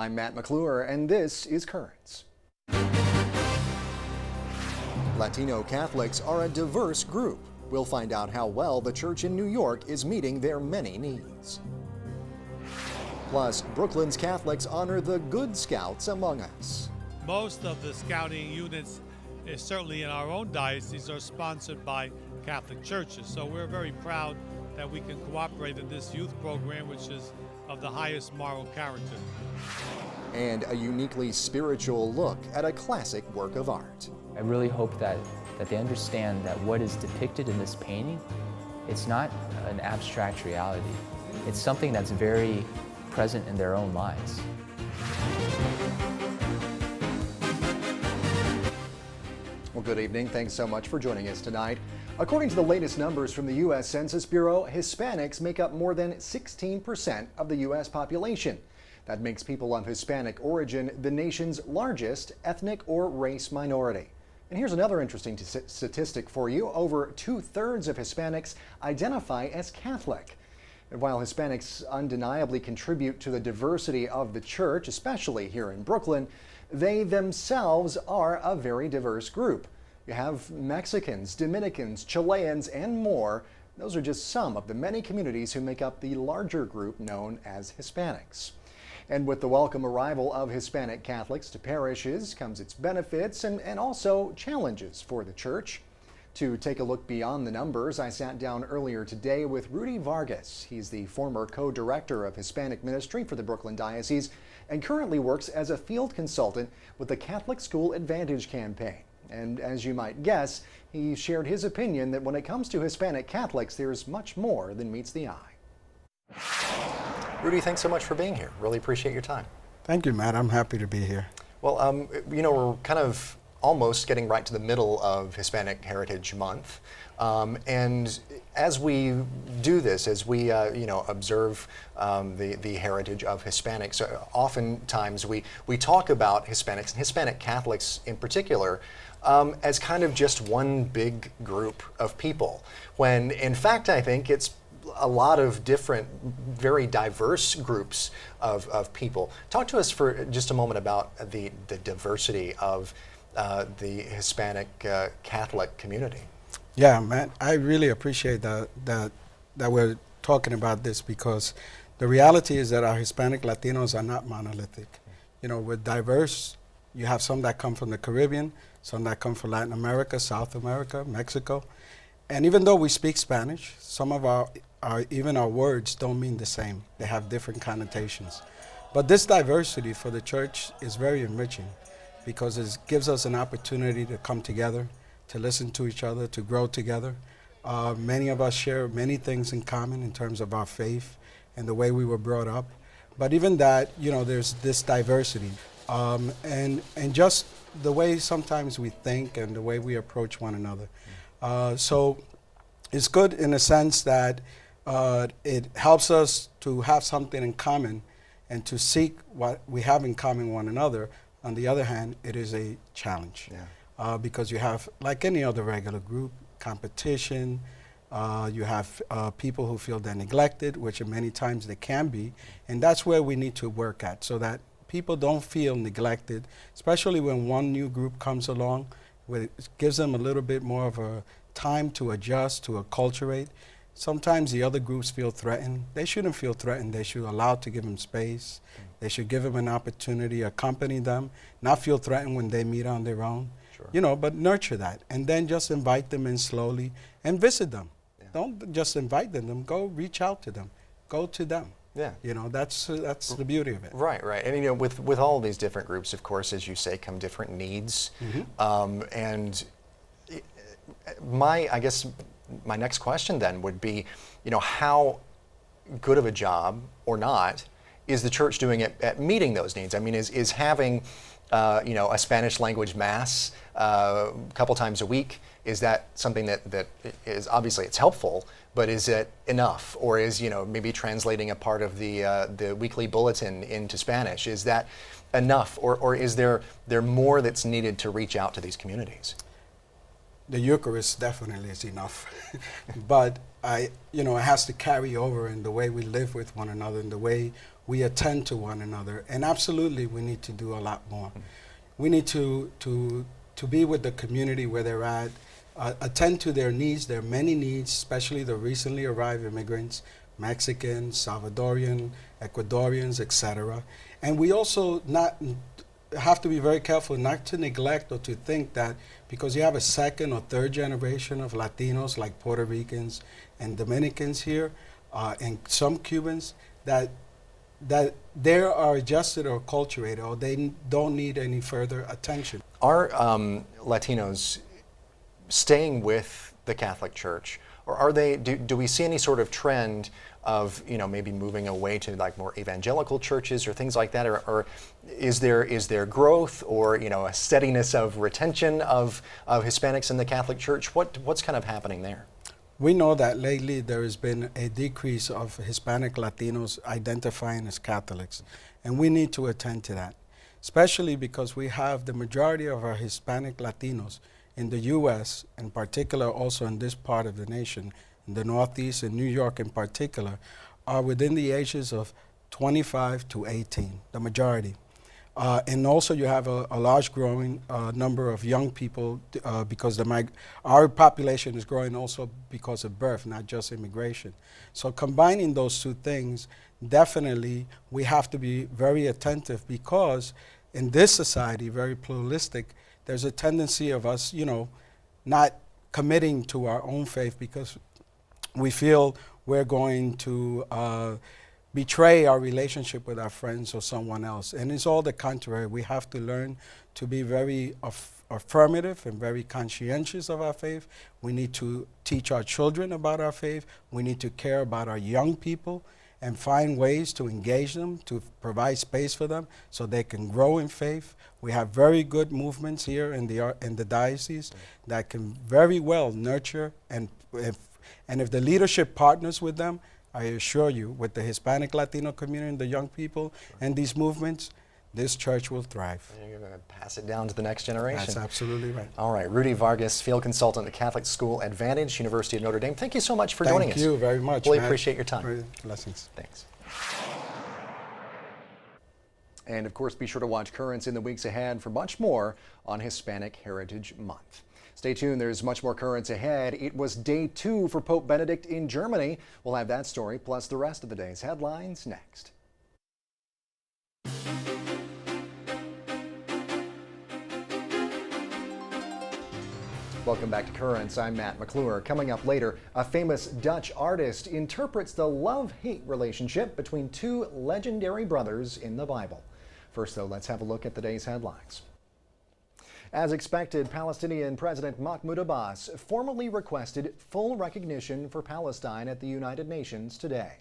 I'm Matt McClure, and this is Currents. Latino Catholics are a diverse group. We'll find out how well the church in New York is meeting their many needs. Plus, Brooklyn's Catholics honor the Good Scouts among us. Most of the scouting units, certainly in our own diocese, are sponsored by Catholic churches. So we're very proud that we can cooperate in this youth program, which is of the highest moral character. And a uniquely spiritual look at a classic work of art. I really hope that they understand that what is depicted in this painting, it's not an abstract reality. It's something that's very present in their own lives. Well, good evening. Thanks so much for joining us tonight. According to the latest numbers from the U.S. Census Bureau, Hispanics make up more than 16% of the U.S. population. That makes people of Hispanic origin the nation's largest ethnic or race minority. And here's another interesting statistic for you. Over 2/3 of Hispanics identify as Catholic. And while Hispanics undeniably contribute to the diversity of the church, especially here in Brooklyn, they themselves are a very diverse group. You have Mexicans, Dominicans, Chileans, and more. Those are just some of the many communities who make up the larger group known as Hispanics. And with the welcome arrival of Hispanic Catholics to parishes comes its benefits and also challenges for the church. To take a look beyond the numbers, I sat down earlier today with Rudy Vargas. He's the former co-director of Hispanic ministry for the Brooklyn Diocese and currently works as a field consultant with the Catholic School Advantage campaign. And as you might guess, he shared his opinion that when it comes to Hispanic Catholics, there's much more than meets the eye. Rudy, thanks so much for being here. Really appreciate your time. Thank you, Matt. I'm happy to be here. Well, we're kind of almost getting right to the middle of Hispanic Heritage Month. And as we do this, as we observe the heritage of Hispanics, oftentimes we talk about Hispanics and Hispanic Catholics in particular as kind of just one big group of people, when in fact I think it's a lot of different, very diverse groups of people. Talk to us for just a moment about the diversity of the Hispanic Catholic community. Yeah, Matt, I really appreciate that we're talking about this, because the reality is that our Hispanic Latinos are not monolithic. You know, we're diverse. You have some that come from the Caribbean, some that come from Latin America, South America, Mexico. And even though we speak Spanish, some of even our words don't mean the same. They have different connotations. But this diversity for the church is very enriching, because it gives us an opportunity to come together, to listen to each other, to grow together. Many of us share many things in common in terms of our faith and the way we were brought up. But even that, there's this diversity. And just the way sometimes we think and the way we approach one another. So it's good in a sense that it helps us to have something in common and to seek what we have in common with one another. On the other hand, it is a challenge, because you have, like any other regular group, competition. You have people who feel they're neglected, which many times they can be, and that's where we need to work at, so that people don't feel neglected, especially when one new group comes along, where it gives them a little bit more of a time to adjust, to acculturate. Sometimes the other groups feel threatened. They shouldn't feel threatened. They should allow to give them space. They should give them an opportunity, accompany them, not feel threatened when they meet on their own. Sure. But nurture that, and then just invite them in slowly and visit them. Yeah. Don't just invite them, go reach out to them, go to them. Yeah. That's the beauty of it. Right. And with all these different groups, of course, as you say, come different needs. Mm-hmm. And I guess my next question then would be, how good of a job or not is the church doing at meeting those needs? I mean, is having a Spanish language mass a couple times a week, is that something that is, obviously it's helpful, but is it enough? Or is maybe translating a part of the weekly bulletin into Spanish, is that enough? Or is there more that's needed to reach out to these communities? The Eucharist definitely is enough, but it has to carry over in the way we live with one another, in the way we attend to one another. And absolutely, we need to do a lot more. We need to be with the community where they're at, attend to their needs, their many needs, especially the recently arrived immigrants, Mexicans, Salvadorian, Ecuadorians, etc. And we also have to be very careful not to neglect or to think that because you have a second or third generation of Latinos like Puerto Ricans and Dominicans here, and some Cubans, that they are adjusted or acculturated, or they don't need any further attention. Are Latinos staying with the Catholic Church, or are they? Do we see any sort of trend of maybe moving away to like more evangelical churches or things like that, or is there growth or a steadiness of retention of Hispanics in the Catholic Church? What's kind of happening there? We know that lately there has been a decrease of Hispanic Latinos identifying as Catholics, and we need to attend to that, especially because we have the majority of our Hispanic Latinos in the U.S., in particular also in this part of the nation, in the Northeast and New York in particular, are within the ages of 25 to 18, the majority. And also you have a large growing number of young people because our population is growing also because of birth, not just immigration. So combining those two things, definitely we have to be very attentive because in this society, very pluralistic, there's a tendency of us, not committing to our own faith because we feel we're going to betray our relationship with our friends or someone else. And it's all the contrary. We have to learn to be very affirmative and very conscientious of our faith. We need to teach our children about our faith. We need to care about our young people and find ways to engage them, to provide space for them so they can grow in faith. We have very good movements here in the diocese that can very well nurture, and if the leadership partners with them, I assure you, with the Hispanic Latino community and the young people and these movements, this church will thrive. And you're going to pass it down to the next generation. That's absolutely right. All right, Rudy Vargas, Field Consultant at Catholic School Advantage, University of Notre Dame. Thank you so much for joining us. Thank you very much, Really Matt. appreciate your time. Blessings. Thanks. And of course, be sure to watch Currents in the weeks ahead for much more on Hispanic Heritage Month. Stay tuned, there's much more Currents ahead. It was day 2 for Pope Benedict in Germany. We'll have that story, plus the rest of the day's headlines next. Welcome back to Currents. I'm Matt McClure. Coming up later, a famous Dutch artist interprets the love-hate relationship between 2 legendary brothers in the Bible. First, though, let's have a look at the day's headlines. As expected, Palestinian President Mahmoud Abbas formally requested full recognition for Palestine at the United Nations today.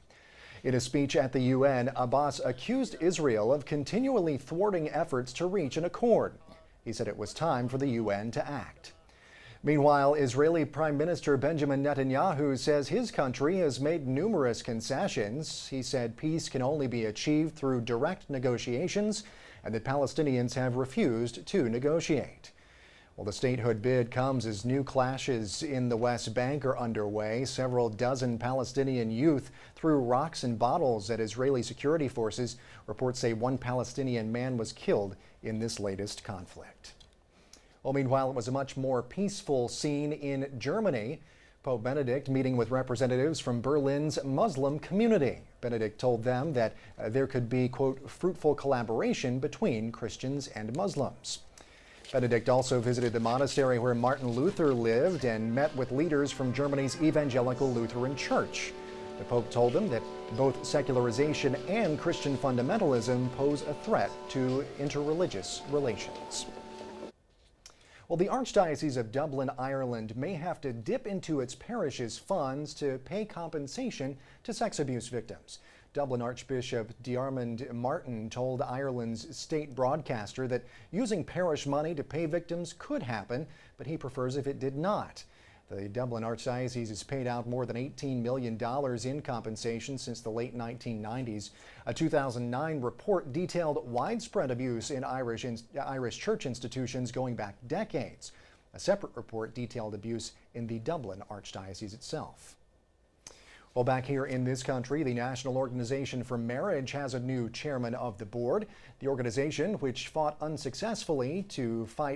In a speech at the UN, Abbas accused Israel of continually thwarting efforts to reach an accord. He said it was time for the UN to act. Meanwhile, Israeli Prime Minister Benjamin Netanyahu says his country has made numerous concessions. He said peace can only be achieved through direct negotiations and that Palestinians have refused to negotiate. Well, the statehood bid comes as new clashes in the West Bank are underway. Several dozen Palestinian youth threw rocks and bottles at Israeli security forces. Reports say 1 Palestinian man was killed in this latest conflict. Well, meanwhile, it was a much more peaceful scene in Germany. Pope Benedict meeting with representatives from Berlin's Muslim community. Benedict told them that there could be, quote, fruitful collaboration between Christians and Muslims. Benedict also visited the monastery where Martin Luther lived and met with leaders from Germany's Evangelical Lutheran Church. The Pope told them that both secularization and Christian fundamentalism pose a threat to interreligious relations. Well, the Archdiocese of Dublin, Ireland may have to dip into its parish's funds to pay compensation to sex abuse victims. Dublin Archbishop Diarmaid Martin told Ireland's state broadcaster that using parish money to pay victims could happen, but he prefers if it did not. The Dublin Archdiocese has paid out more than $18 million in compensation since the late 1990s. A 2009 report detailed widespread abuse in Irish church institutions going back decades. A separate report detailed abuse in the Dublin Archdiocese itself. Well, back here in this country, the National Organization for Marriage has a new chairman of the board. The organization, which fought unsuccessfully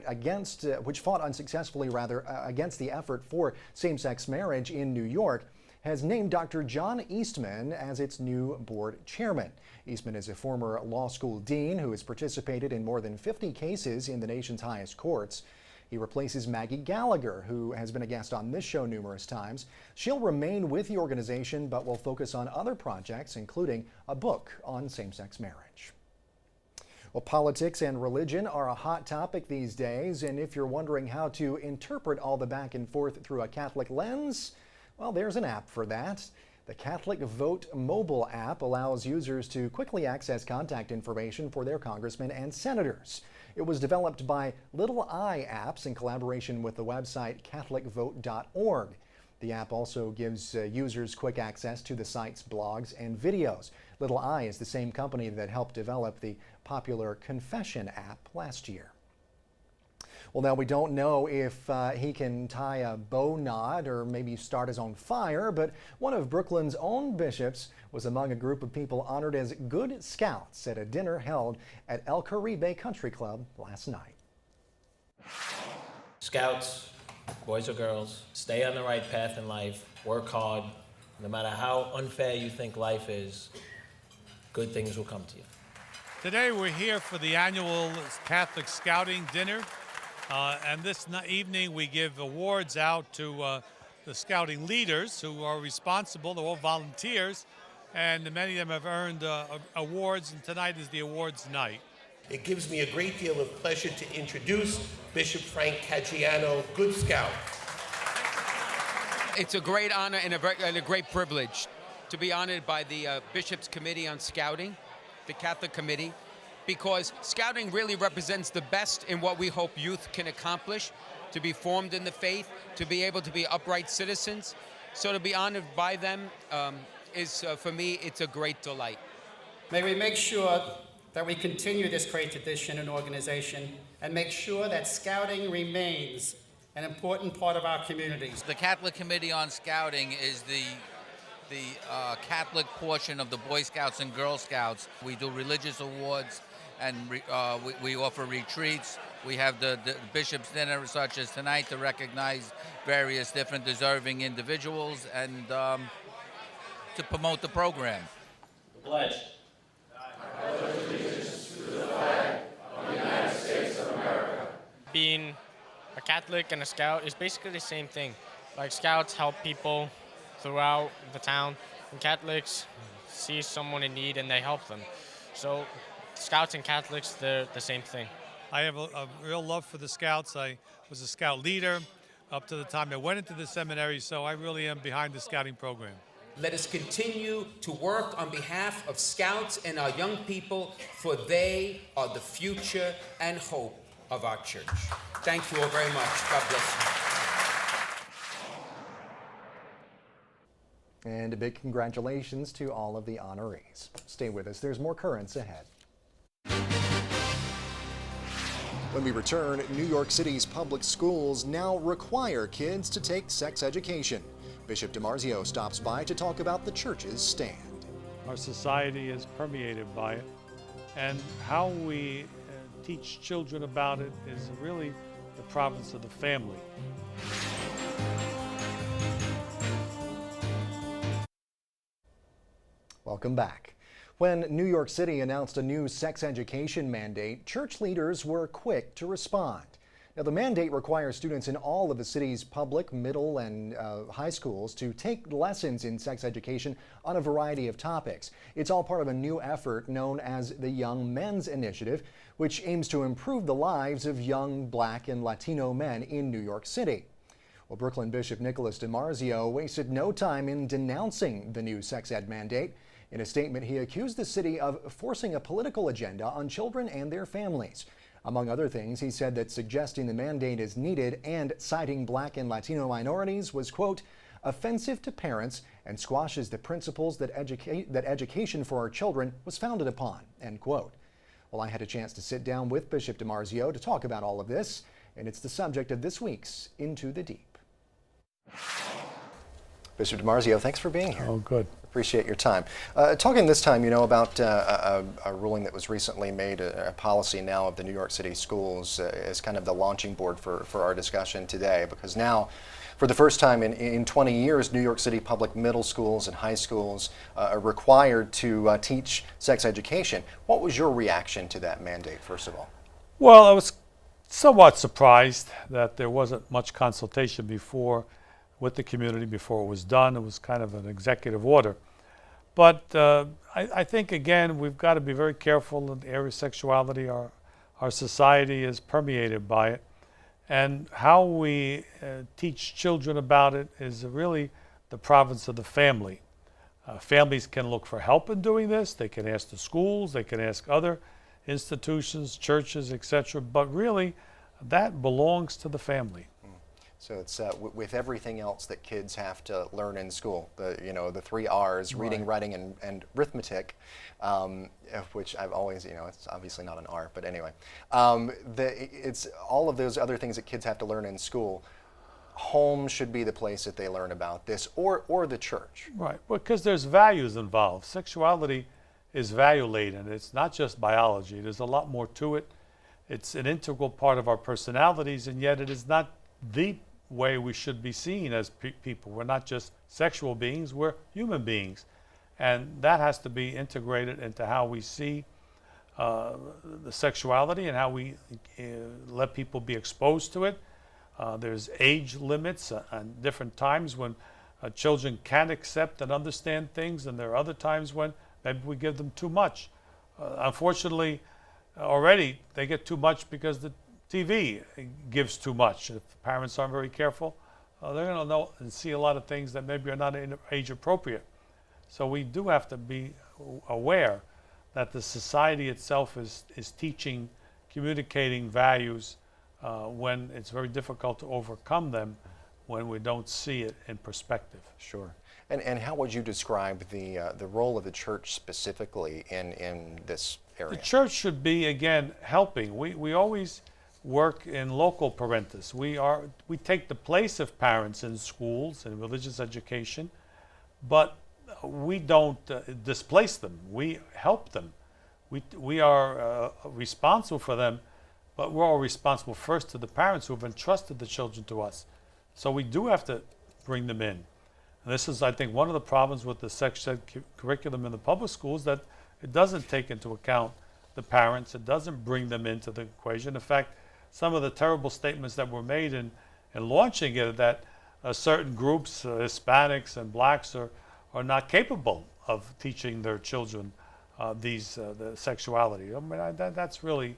against the effort for same-sex marriage in New York, has named Dr. John Eastman as its new board chairman. Eastman is a former law school dean who has participated in more than 50 cases in the nation's highest courts. He replaces Maggie Gallagher, who has been a guest on this show numerous times. She'll remain with the organization, but will focus on other projects, including a book on same-sex marriage. Well, politics and religion are a hot topic these days, and if you're wondering how to interpret all the back and forth through a Catholic lens, well, there's an app for that. The Catholic Vote mobile app allows users to quickly access contact information for their congressmen and senators. It was developed by Little I Apps in collaboration with the website catholicvote.org. The app also gives users quick access to the site's blogs and videos. Little I is the same company that helped develop the popular Confession app last year. Well, now we don't know if he can tie a bow knot or maybe start his own fire, but one of Brooklyn's own bishops was among a group of people honored as Good Scouts at a dinner held at El Caribe Country Club last night. Scouts, boys or girls, stay on the right path in life, work hard. No matter how unfair you think life is, good things will come to you. Today we're here for the annual Catholic Scouting Dinner. And this evening we give awards out to the scouting leaders who are responsible. They're all volunteers, and many of them have earned awards, and tonight is the awards night. It gives me a great deal of pleasure to introduce Bishop Frank Caggiano, Good Scout. It's a great honor and a great privilege to be honored by the Bishop's Committee on Scouting, the Catholic Committee, because scouting really represents the best in what we hope youth can accomplish, to be formed in the faith, to be able to be upright citizens. So to be honored by them for me, it's a great delight. May we make sure that we continue this great tradition and organization and make sure that scouting remains an important part of our communities. The Catholic Committee on Scouting is the Catholic portion of the Boy Scouts and Girl Scouts. We do religious awards, and we offer retreats. We have the Bishop's Dinner, such as tonight, to recognize various different deserving individuals and to promote the program. The pledge. Being a Catholic and a Scout is basically the same thing. Like, Scouts help people throughout the town, and Catholics see someone in need and they help them. So Scouts and Catholics, they're the same thing. I have a real love for the Scouts. I was a Scout leader up to the time I went into the seminary, so I really am behind the Scouting program. Let us continue to work on behalf of Scouts and our young people, for they are the future and hope of our church. Thank you all very much. God bless you. And a big congratulations to all of the honorees. Stay with us, there's more currents ahead. When we return, New York City's public schools now require kids to take sex education. Bishop DiMarzio stops by to talk about the church's stand. Our society is permeated by it, and how we teach children about it is really the province of the family. Welcome back. When New York City announced a new sex education mandate, church leaders were quick to respond. Now, the mandate requires students in all of the city's public, middle, and high schools to take lessons in sex education on a variety of topics. It's all part of a new effort known as the Young Men's Initiative, which aims to improve the lives of young Black and Latino men in New York City. Well, Brooklyn Bishop Nicholas DiMarzio wasted no time in denouncing the new sex ed mandate. In a statement, he accused the city of forcing a political agenda on children and their families. Among other things, he said that suggesting the mandate is needed and citing Black and Latino minorities was, quote, offensive to parents and squashes the principles that education for our children was founded upon, end quote. Well, I had a chance to sit down with Bishop DiMarzio to talk about all of this, and it's the subject of this week's Into the Deep. Bishop DiMarzio, thanks for being here. Oh, good. Appreciate your time. Talking this time, about a ruling that was recently made, a policy now of the New York City schools as kind of the launching board for our discussion today, because now, for the first time in 20 years, New York City public middle schools and high schools are required to teach sex education. What was your reaction to that mandate, first of all? Well, I was somewhat surprised that there wasn't much consultation before with the community before it was done. It was kind of an executive order. But I think, again, we've got to be very careful in the area of sexuality. Our society is permeated by it. And how we teach children about it is really the province of the family. Families can look for help in doing this. They can ask the schools. They can ask other institutions, churches, etc. But really, that belongs to the family. So it's with everything else that kids have to learn in school, the 3 R's, reading, Right. writing, and arithmetic, which I've always, it's obviously not an R, but anyway. It's all of those other things that kids have to learn in school. Home should be the place that they learn about this, or the church. Right, because there's values involved. Sexuality is value-laden. It's not just biology. There's a lot more to it. It's an integral part of our personalities, and yet it is not the way we should be seen as people. We're not just sexual beings, we're human beings. And that has to be integrated into how we see the sexuality and how we let people be exposed to it. There's age limits and different times when children can accept and understand things, and there are other times when maybe we give them too much. Unfortunately, already they get too much because the TV gives too much. If parents aren't very careful, they're going to know and see a lot of things that maybe are not age appropriate. So we do have to be aware that the society itself is teaching, communicating values when it's very difficult to overcome them when we don't see it in perspective. Sure. And how would you describe the role of the church specifically in this area? The church should be, again, helping. We always work in local parentis. We take the place of parents in schools and religious education, but we don't displace them. We help them. We are responsible for them, but we're all responsible first to the parents who have entrusted the children to us. So we do have to bring them in. And this is, I think, one of the problems with the sex ed curriculum in the public schools, that it doesn't take into account the parents. It doesn't bring them into the equation. In fact, some of the terrible statements that were made in launching it, that certain groups, Hispanics and blacks, are not capable of teaching their children the sexuality. I mean, that's really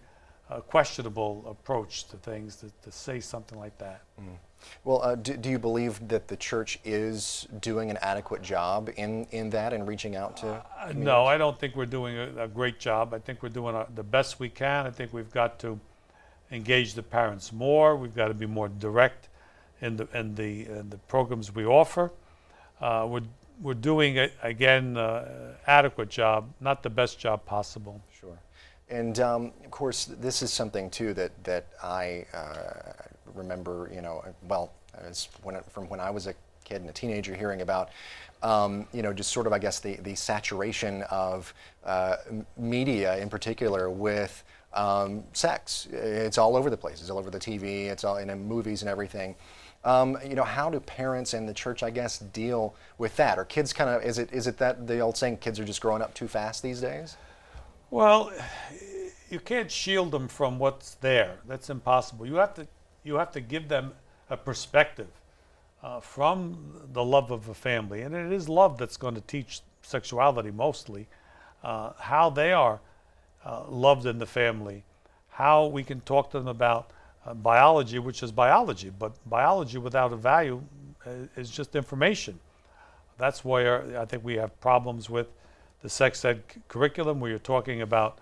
a questionable approach to things to say something like that. Mm. Well, do you believe that the church is doing an adequate job in that and reaching out to communities? No, I don't think we're doing a great job. I think we're doing the best we can. I think we've got to engage the parents more. We've got to be more direct in the programs we offer. We're doing, again, adequate job, not the best job possible. Sure. And of course, this is something too that I remember, from when I was a kid and a teenager, hearing about, just sort of, I guess, the saturation of media in particular with sex. It's all over the place. It's all over the TV. It's all in movies and everything. How do parents and the church, I guess, deal with that? Or kids kind of, is it that the old saying, kids are just growing up too fast these days? Well, you can't shield them from what's there. That's impossible. You have to give them a perspective from the love of a family, and it is love that's going to teach sexuality mostly, how they are loved in the family, how we can talk to them about biology, which is biology, but biology without a value is just information. That's where I think we have problems with the sex ed curriculum, where you're talking about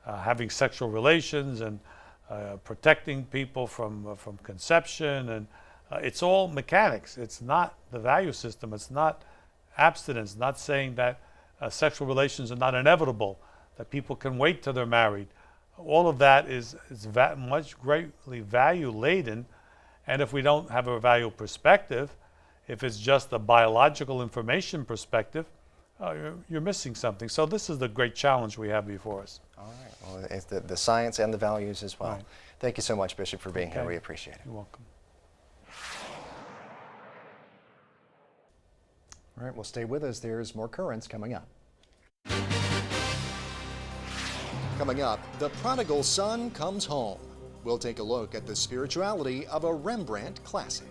having sexual relations and protecting people from conception, and it's all mechanics. It's not the value system. It's not abstinence, not saying that sexual relations are not inevitable, that people can wait till they're married. All of that is much greatly value laden, and if we don't have a value perspective, If it's just a biological information perspective, you're missing something. So this is the great challenge we have before us. All right. Well, it's the science and the values as well. Right. Thank you so much, Bishop, for being here. We appreciate it. You're welcome. All right, well, stay with us. There's more currents coming up. Coming up, the prodigal son comes home. We'll take a look at the spirituality of a Rembrandt classic.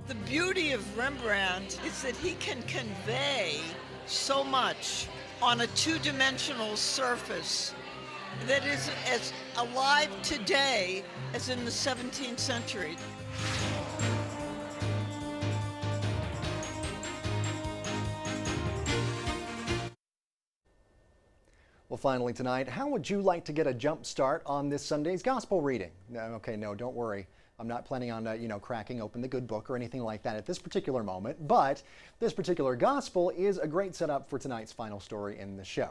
The beauty of Rembrandt is that he can convey so much on a two-dimensional surface that is as alive today as in the 17th century. Well, finally tonight, how would you like to get a jump start on this Sunday's gospel reading? No, don't worry. I'm not planning on, cracking open the good book or anything like that at this particular moment, but this particular gospel is a great setup for tonight's final story in the show.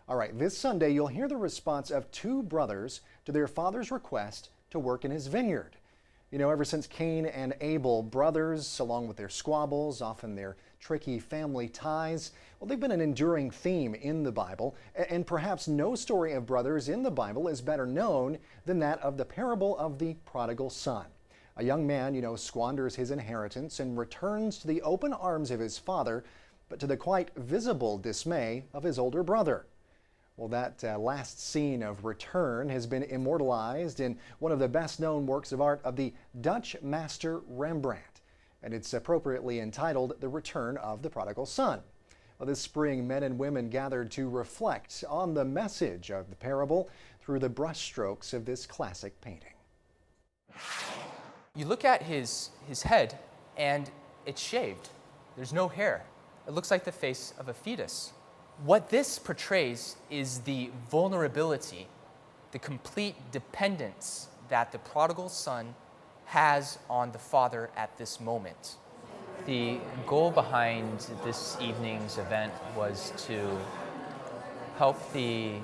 All right, this Sunday, you'll hear the response of two brothers to their father's request to work in his vineyard. Ever since Cain and Abel, brothers, along with their squabbles, often their tricky family ties, well, they've been an enduring theme in the Bible, and perhaps no story of brothers in the Bible is better known than that of the parable of the prodigal son. A young man, squanders his inheritance and returns to the open arms of his father, but to the quite visible dismay of his older brother. Well, that last scene of return has been immortalized in one of the best-known works of art of the Dutch master Rembrandt, and it's appropriately entitled The Return of the Prodigal Son. Well, this spring, men and women gathered to reflect on the message of the parable through the brushstrokes of this classic painting. You look at his head, and it's shaved. There's no hair. It looks like the face of a fetus. What this portrays is the vulnerability, the complete dependence that the prodigal son has on the father at this moment. The goal behind this evening's event was to help the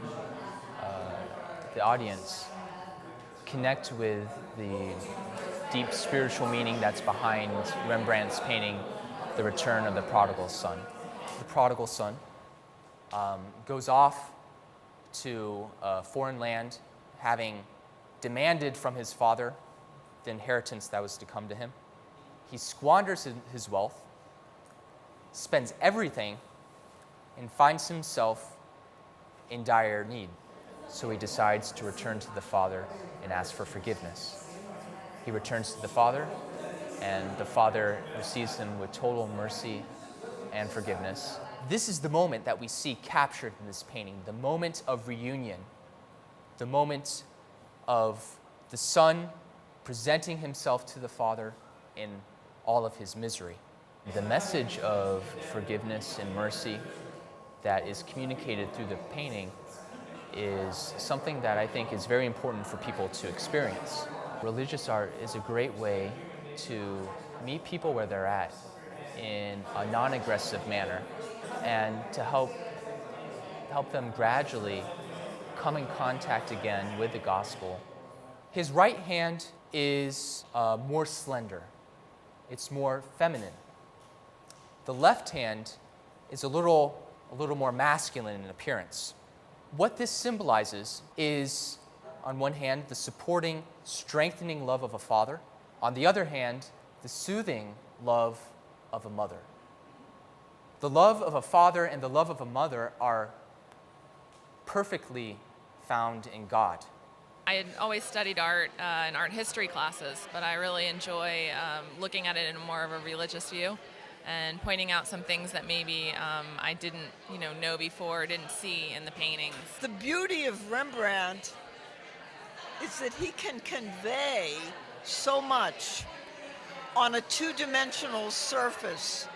audience connect with the deep spiritual meaning that's behind Rembrandt's painting, The Return of the Prodigal Son. The prodigal son goes off to a foreign land, having demanded from his father the inheritance that was to come to him. He squanders his wealth, spends everything, and finds himself in dire need. So he decides to return to the father and ask for forgiveness. He returns to the father, and the father receives him with total mercy and forgiveness. This is the moment that we see captured in this painting, the moment of reunion, the moment of the son presenting himself to the father in all of his misery. The message of forgiveness and mercy that is communicated through the painting is something that I think is very important for people to experience. Religious art is a great way to meet people where they're at in a non-aggressive manner and to help them gradually come in contact again with the gospel. His right hand is more slender. It's more feminine. The left hand is a little more masculine in appearance. What this symbolizes is, on one hand, the supporting, strengthening love of a father. On the other hand, the soothing love of a mother. The love of a father and the love of a mother are perfectly found in God. I had always studied art in art history classes, but I really enjoy looking at it in more of a religious view and pointing out some things that maybe I didn't know before, didn't see in the paintings. The beauty of Rembrandt is that he can convey so much on a two-dimensional surface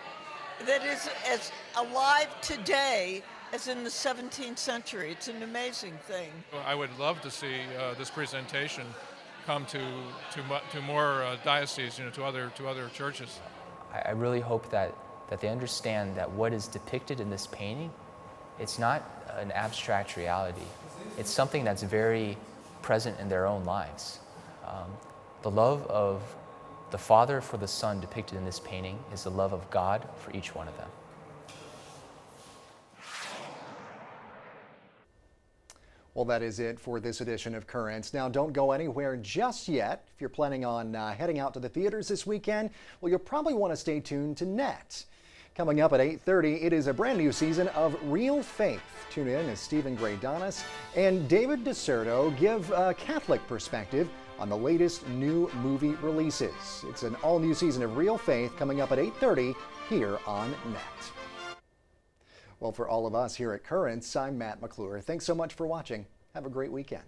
that is as alive today as in the 17th century. It's an amazing thing. I would love to see this presentation come to more dioceses, to other churches. I really hope that they understand that what is depicted in this painting, it's not an abstract reality. It's something that's very present in their own lives. The love of The Father for the Son depicted in this painting is the love of God for each one of them. Well, that is it for this edition of Currents. Now, don't go anywhere just yet. If you're planning on heading out to the theaters this weekend, well, you'll probably want to stay tuned to Net. Coming up at 8:30, it is a brand new season of Real Faith. Tune in as Stephen Gray-Donis and David DeSerto give a Catholic perspective on the latest new movie releases. It's an all-new season of Real Faith coming up at 8:30 here on Net. Well, for all of us here at Currents, I'm Matt McClure. Thanks so much for watching. Have a great weekend.